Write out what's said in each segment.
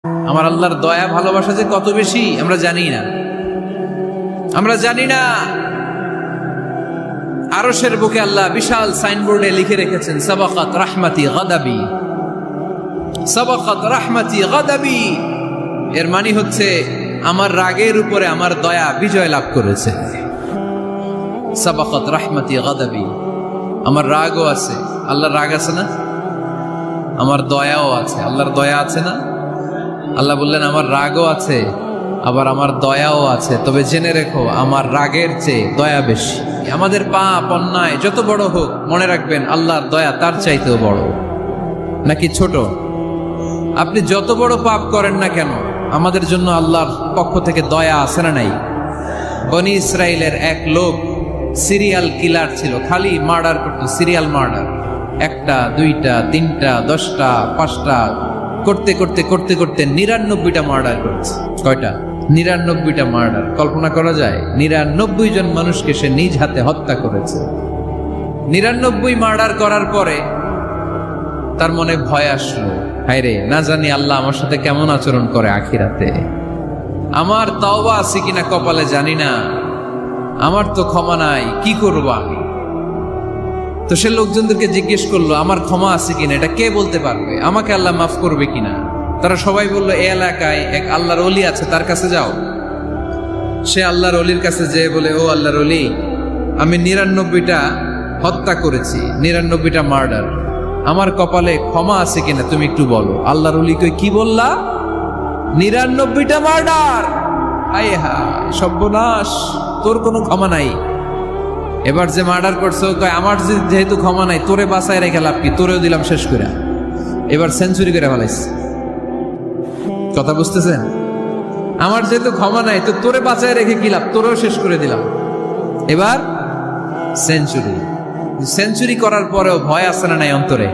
আমার আল্লাহর দয়া ভালোবাসা যে কত বেশি আমরা জানি না, আমরা জানি না। আরশের বুকে আল্লাহ বিশাল সাইনবোর্ডে লিখে রেখেছেন সাবাকাত রাহমাতি গাদাবি, সাবাকাত রাহমাতি গাদাবি। এর মানে হচ্ছে আমার রাগের উপরে আমার দয়া বিজয় লাভ করেছে। সাবাকাত রাহমাতি গাদাবি, আমার রাগও আছে, আল্লাহর রাগ আছে না, আমার দয়াও আছে, আল্লাহর দয়া আছে না। আল্লাহ বললেন আমার রাগও আছে আবার আমার দয়াও আছে, তবে জেনে রেখো আমার রাগের চেয়ে দয়া বেশি। আমাদের পাপ অন্যায় যত বড় হোক মনে রাখবেন আল্লাহর দয়া তার চাইতেও বড়। নাকি ছোট? আপনি যত বড় পাপ করেন না কেন আমাদের জন্য আল্লাহর পক্ষ থেকে দয়া আছে না নাই? বনি ইসরাইলের এক লোক সিরিয়াল কিলার ছিল, খালি মার্ডার করতো, সিরিয়াল মার্ডার, একটা দুইটা তিনটা 10টা 5টা করতে করতে করতে করতে 99টা মার্ডার করেছে। কয়টা? 99টা মার্ডার। কল্পনা করা যায়? 99 জন মানুষকে সে নিজ হাতে হত্যা করেছে। 99 মার্ডার করার পরে তার মনে ভয় আসলো, হায়রে না জানি আল্লাহ আমার সাথে কেমন আচরণ করে আখিরাতে, আমার তাওবা আছে কিনা কপালে জানি না, আমার তো ক্ষমা নাই, কি করবো আমি? তো সে লোকজনদেরকে জিজ্ঞেস করলো আমার ক্ষমা আছে কিনা, এটা কে বলতে পারবে, আমাকে আল্লাহ মাফ করবে কিনা? তারা সবাই বললো এই এলাকায় এক আল্লাহর ওলি আছে, তার কাছে যাও। সে আল্লাহর ওলির কাছে যেয়ে বলে, ও আল্লাহর ওলি, আমি 99টা হত্যা করেছি, 99টা মার্ডার, আমার কপালে ক্ষমা আছে কিনা তুমি একটু বলো। আল্লাহর ওলি কই, কি বললা? 99টা মার্ডার? আয় হায় সর্বনাশ, তোর কোনো ক্ষমা নাই। এবার যে মার্ডার করছো কয় আমার যেহেতু ক্ষমা নাই, তোরে বাঁচায় রেখে লাভ কি, তোরেও দিলাম শেষ করে। এবার সেঞ্চুরি করে ফেলাইছে। কথা বুঝতেছেন? আমার যেহেতু ক্ষমা নাই তো তোরে বাঁচায় রেখে কি লাভ, তোরেও শেষ করে দিলাম। এবার সেঞ্চুরি। সেঞ্চুরি করার পরেও ভয় আসে না নাই অন্তরে?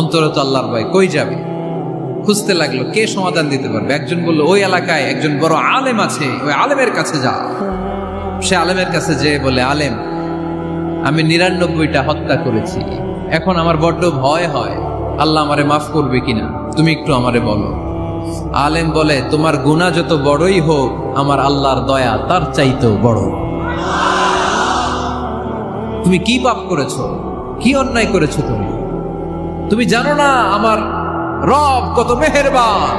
অন্তরে তো আল্লাহর ভয়, কই যাবে? খুঁজতে লাগলো কে সমাধান দিতে পারবে। একজন বললো ওই এলাকায় একজন বড় আলেম আছে, ওই আলেমের কাছে যা। সে আলেমের কাছে যেয়ে বলে, আলেম আমি 99টা হত্যা করেছি, এখন আমার বড্ড ভয় হয়, আল্লাহ আমারে মাফ করবে কিনা, তুমি একটু আমারে বলো। আলেম বলে, তোমার গুনাহ যত বড়ই হোক আমার আল্লাহর দয়া তার চাইতেও বড়। তুমি কি পাপ করেছো, কি অন্যায় করেছো তুমি? তুমি জানো না আমার রব কত মেহেরবান,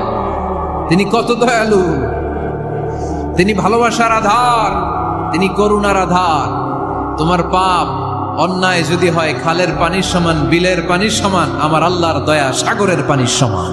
তিনি কত দয়ালু, তিনি ভালোবাসার আধার, তিনি করুণার আধার। তোমার পাপ অন্যায় যদি হয় খালের পানির সমান, বিলের পানির সমান, আমার আল্লাহর দয়া সাগরের পানির সমান।